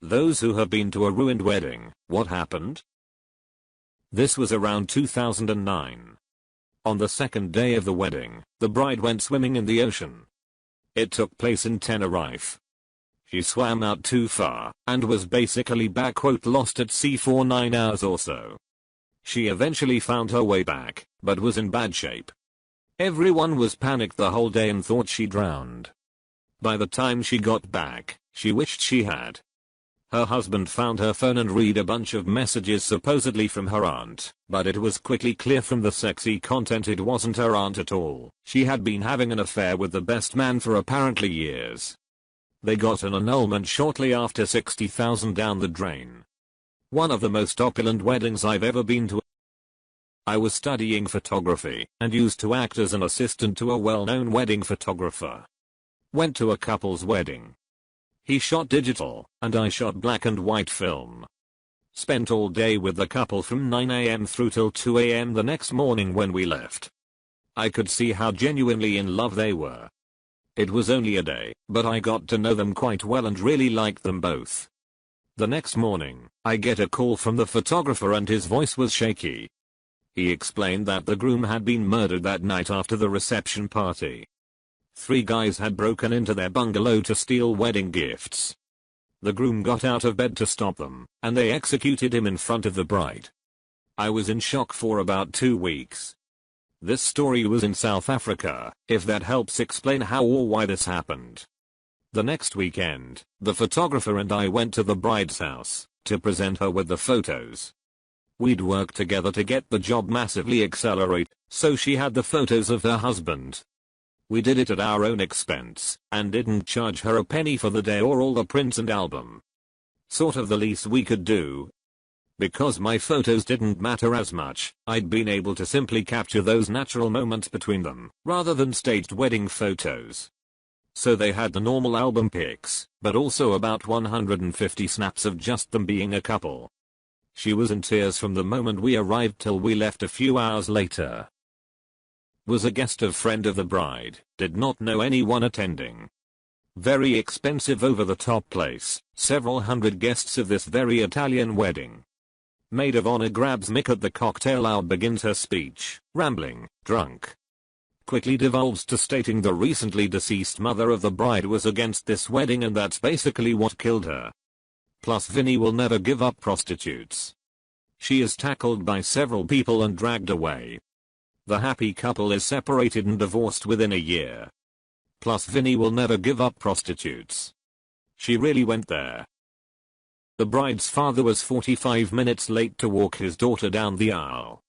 Those who have been to a ruined wedding, what happened? This was around 2009. On the second day of the wedding, the bride went swimming in the ocean. It took place in Tenerife. She swam out too far and was basically "lost at sea" for 9 hours or so. She eventually found her way back, but was in bad shape. Everyone was panicked the whole day and thought she drowned. By the time she got back, she wished she had. Her husband found her phone and read a bunch of messages supposedly from her aunt, but it was quickly clear from the sexy content it wasn't her aunt at all. She had been having an affair with the best man for apparently years. They got an annulment shortly after, 60,000 down the drain. One of the most opulent weddings I've ever been to. I was studying photography and used to act as an assistant to a well-known wedding photographer. Went to a couple's wedding. He shot digital, and I shot black and white film. Spent all day with the couple from 9 AM through till 2 AM the next morning when we left. I could see how genuinely in love they were. It was only a day, but I got to know them quite well and really liked them both. The next morning, I get a call from the photographer and his voice was shaky. He explained that the groom had been murdered that night after the reception party. 3 guys had broken into their bungalow to steal wedding gifts. The groom got out of bed to stop them, and they executed him in front of the bride. I was in shock for about 2 weeks. This story was in South Africa, if that helps explain how or why this happened. The next weekend, the photographer and I went to the bride's house to present her with the photos. We'd worked together to get the job massively accelerate, so she had the photos of her husband. We did it at our own expense and didn't charge her a penny for the day or all the prints and album. Sort of the least we could do. Because my photos didn't matter as much, I'd been able to simply capture those natural moments between them, rather than staged wedding photos. So they had the normal album pics, but also about 150 snaps of just them being a couple. She was in tears from the moment we arrived till we left a few hours later. Was a guest of friend of the bride, did not know anyone attending. Very expensive over-the-top place, several hundred guests of this very Italian wedding. Maid of honor grabs mic at the cocktail hour, begins her speech, rambling, drunk. Quickly devolves to stating the recently deceased mother of the bride was against this wedding and that's basically what killed her. Plus Vinny will never give up prostitutes. She is tackled by several people and dragged away. The happy couple is separated and divorced within a year. Plus Vinny will never give up prostitutes. She really went there. The bride's father was 45 minutes late to walk his daughter down the aisle.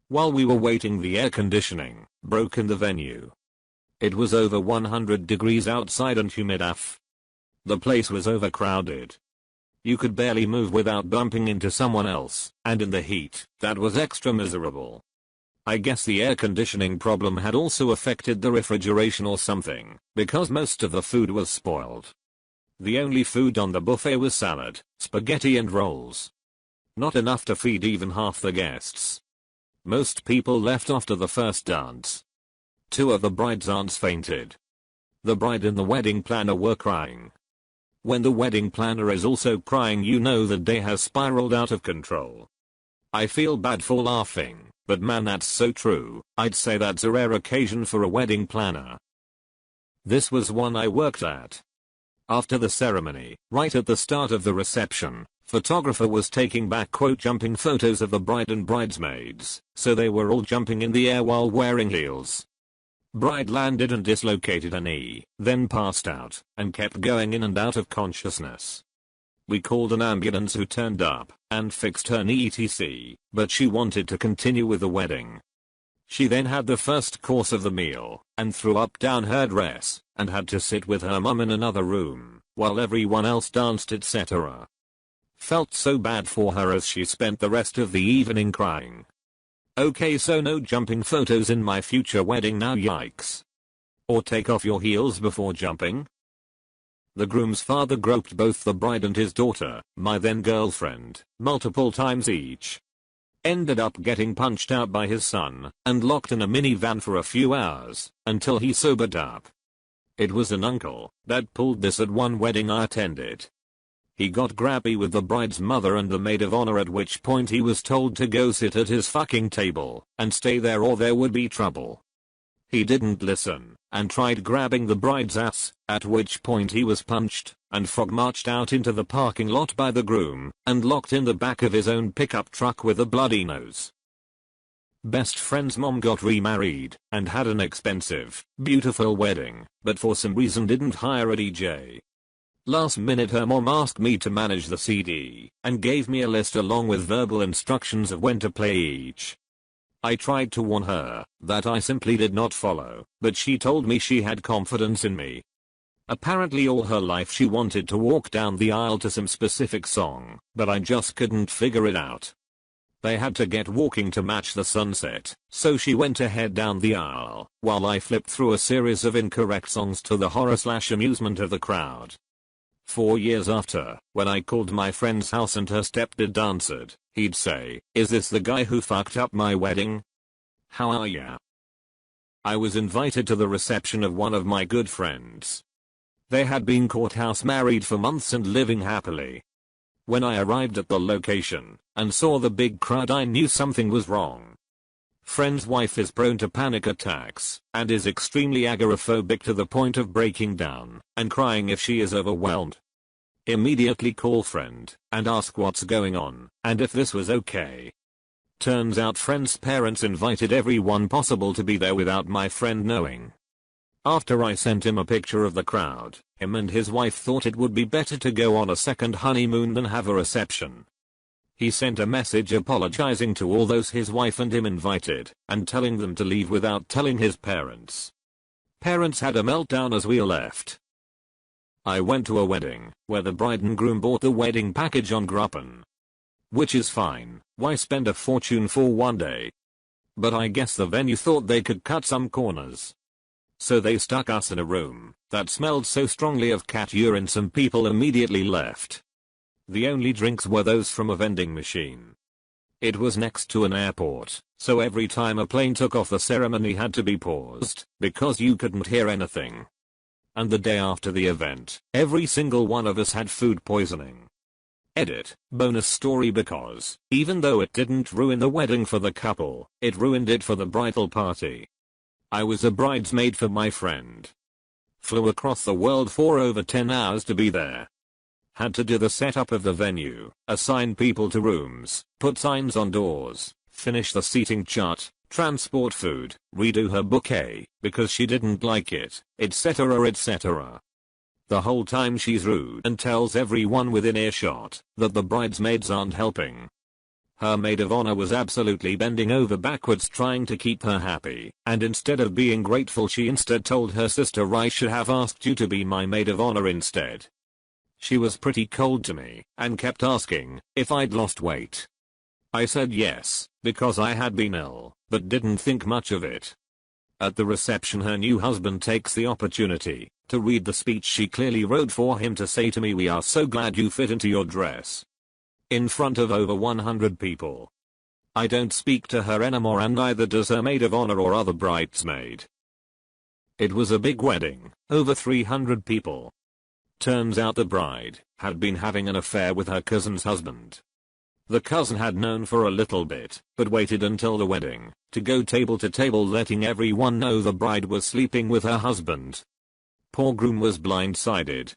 While we were waiting, the air conditioning broke in the venue. It was over 100 degrees outside and humid AF. The place was overcrowded. You could barely move without bumping into someone else, and in the heat, that was extra miserable. I guess the air conditioning problem had also affected the refrigeration or something, because most of the food was spoiled. The only food on the buffet was salad, spaghetti and rolls. Not enough to feed even half the guests. Most people left after the first dance. 2 of the bride's aunts fainted. The bride and the wedding planner were crying. When the wedding planner is also crying, you know the day has spiraled out of control. I feel bad for laughing. But man, that's so true. I'd say that's a rare occasion for a wedding planner. This was one I worked at. After the ceremony, right at the start of the reception, photographer was taking back "jumping" photos of the bride and bridesmaids, so they were all jumping in the air while wearing heels. Bride landed and dislocated a knee, then passed out, and kept going in and out of consciousness. We called an ambulance who turned up and fixed her knee etc, but she wanted to continue with the wedding. She then had the first course of the meal and threw up down her dress and had to sit with her mum in another room while everyone else danced etc. Felt so bad for her as she spent the rest of the evening crying. Okay, so no jumping photos in my future wedding now, yikes. Or take off your heels before jumping. The groom's father groped both the bride and his daughter, my then girlfriend, multiple times each. Ended up getting punched out by his son and locked in a minivan for a few hours until he sobered up. It was an uncle that pulled this at one wedding I attended. He got grabby with the bride's mother and the maid of honor, at which point he was told to go sit at his fucking table and stay there or there would be trouble. He didn't listen and tried grabbing the bride's ass, at which point he was punched and frog marched out into the parking lot by the groom and locked in the back of his own pickup truck with a bloody nose. Best friend's mom got remarried and had an expensive, beautiful wedding, but for some reason didn't hire a DJ. Last minute her mom asked me to manage the CD and gave me a list along with verbal instructions of when to play each. I tried to warn her that I simply did not follow, but she told me she had confidence in me. Apparently all her life she wanted to walk down the aisle to some specific song, but I just couldn't figure it out. They had to get walking to match the sunset, so she went ahead down the aisle, while I flipped through a series of incorrect songs to the horror/amusement of the crowd. 4 years after, when I called my friend's house and her stepdad answered, he'd say, "Is this the guy who fucked up my wedding? How are ya?" I was invited to the reception of one of my good friends. They had been courthouse married for months and living happily. When I arrived at the location and saw the big crowd, I knew something was wrong. Friend's wife is prone to panic attacks and is extremely agoraphobic to the point of breaking down and crying if she is overwhelmed. Immediately call friend and ask what's going on and if this was okay. Turns out friend's parents invited everyone possible to be there without my friend knowing. After I sent him a picture of the crowd, him and his wife thought it would be better to go on a second honeymoon than have a reception. He sent a message apologizing to all those his wife and him invited and telling them to leave without telling his parents. Parents had a meltdown as we left. I went to a wedding where the bride and groom bought the wedding package on Groupon. Which is fine, why spend a fortune for one day? But I guess the venue thought they could cut some corners. So they stuck us in a room that smelled so strongly of cat urine some people immediately left. The only drinks were those from a vending machine. It was next to an airport, so every time a plane took off the ceremony had to be paused because you couldn't hear anything. And the day after the event, every single one of us had food poisoning. Edit, bonus story because, even though it didn't ruin the wedding for the couple, it ruined it for the bridal party. I was a bridesmaid for my friend. Flew across the world for over 10 hours to be there. Had to do the setup of the venue, assign people to rooms, put signs on doors, finish the seating chart, transport food, redo her bouquet because she didn't like it, etc. etc. The whole time she's rude and tells everyone within earshot that the bridesmaids aren't helping. Her maid of honor was absolutely bending over backwards trying to keep her happy, and instead of being grateful she instead told her sister I should have asked you to be my maid of honor instead. She was pretty cold to me and kept asking if I'd lost weight. I said yes, because I had been ill, but didn't think much of it. At the reception her new husband takes the opportunity to read the speech she clearly wrote for him to say to me, "We are so glad you fit into your dress." In front of over 100 people. I don't speak to her anymore and neither does her maid of honor or other bridesmaid. It was a big wedding, over 300 people. Turns out the bride had been having an affair with her cousin's husband. The cousin had known for a little bit, but waited until the wedding to go table to table letting everyone know the bride was sleeping with her husband. Poor groom was blindsided.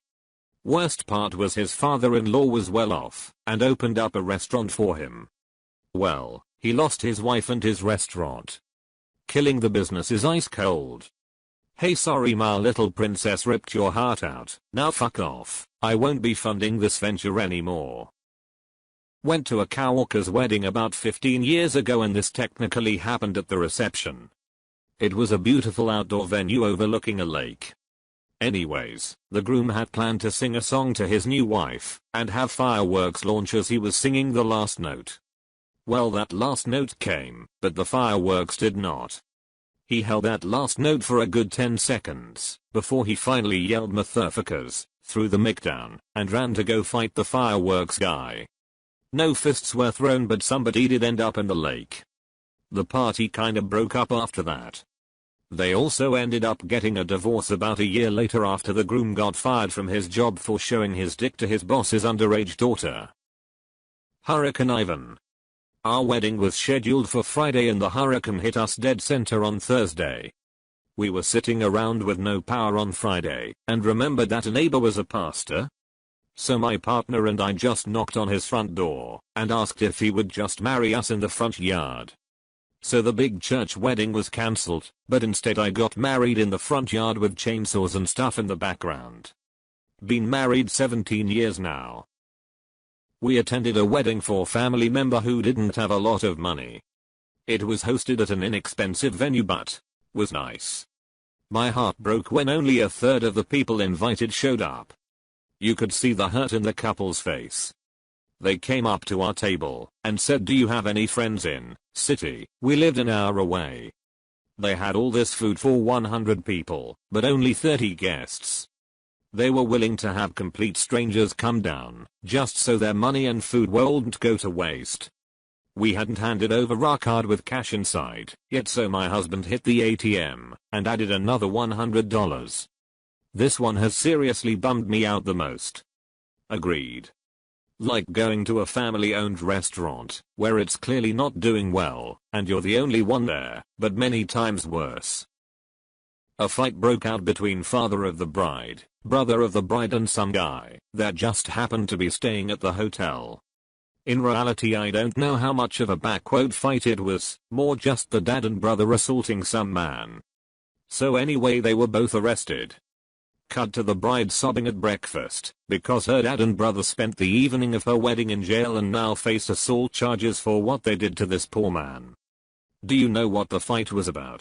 Worst part was his father-in-law was well off and opened up a restaurant for him. Well, he lost his wife and his restaurant. Killing the business is ice cold. Hey, sorry my little princess, ripped your heart out. Now fuck off. I won't be funding this venture anymore. Went to a coworker's wedding about 15 years ago and this technically happened at the reception. It was a beautiful outdoor venue overlooking a lake. Anyways, the groom had planned to sing a song to his new wife and have fireworks launch as he was singing the last note. Well, that last note came, but the fireworks did not. He held that last note for a good 10 seconds before he finally yelled "motherfuckers," threw the mic down, and ran to go fight the fireworks guy. No fists were thrown, but somebody did end up in the lake. The party kinda broke up after that. They also ended up getting a divorce about a year later after the groom got fired from his job for showing his dick to his boss's underage daughter. Hurricane Ivan. Our wedding was scheduled for Friday and the hurricane hit us dead center on Thursday. We were sitting around with no power on Friday and remembered that a neighbor was a pastor. So my partner and I just knocked on his front door and asked if he would just marry us in the front yard. So the big church wedding was cancelled, but instead I got married in the front yard with chainsaws and stuff in the background. Been married 17 years now. We attended a wedding for a family member who didn't have a lot of money. It was hosted at an inexpensive venue but was nice. My heart broke when only a third of the people invited showed up. You could see the hurt in the couple's face. They came up to our table and said, "Do you have any friends in city? We lived an hour away." They had all this food for 100 people, but only 30 guests. They were willing to have complete strangers come down, just so their money and food wouldn't go to waste. We hadn't handed over our card with cash inside yet, so my husband hit the ATM and added another $100. This one has seriously bummed me out the most. Agreed. Like going to a family-owned restaurant, where it's clearly not doing well, and you're the only one there, but many times worse. A fight broke out between father of the bride, brother of the bride and some guy that just happened to be staying at the hotel. In reality I don't know how much of a backquote fight it was, more just the dad and brother assaulting some man. So anyway, they were both arrested. Cut to the bride sobbing at breakfast because her dad and brother spent the evening of her wedding in jail and now face assault charges for what they did to this poor man. Do you know what the fight was about?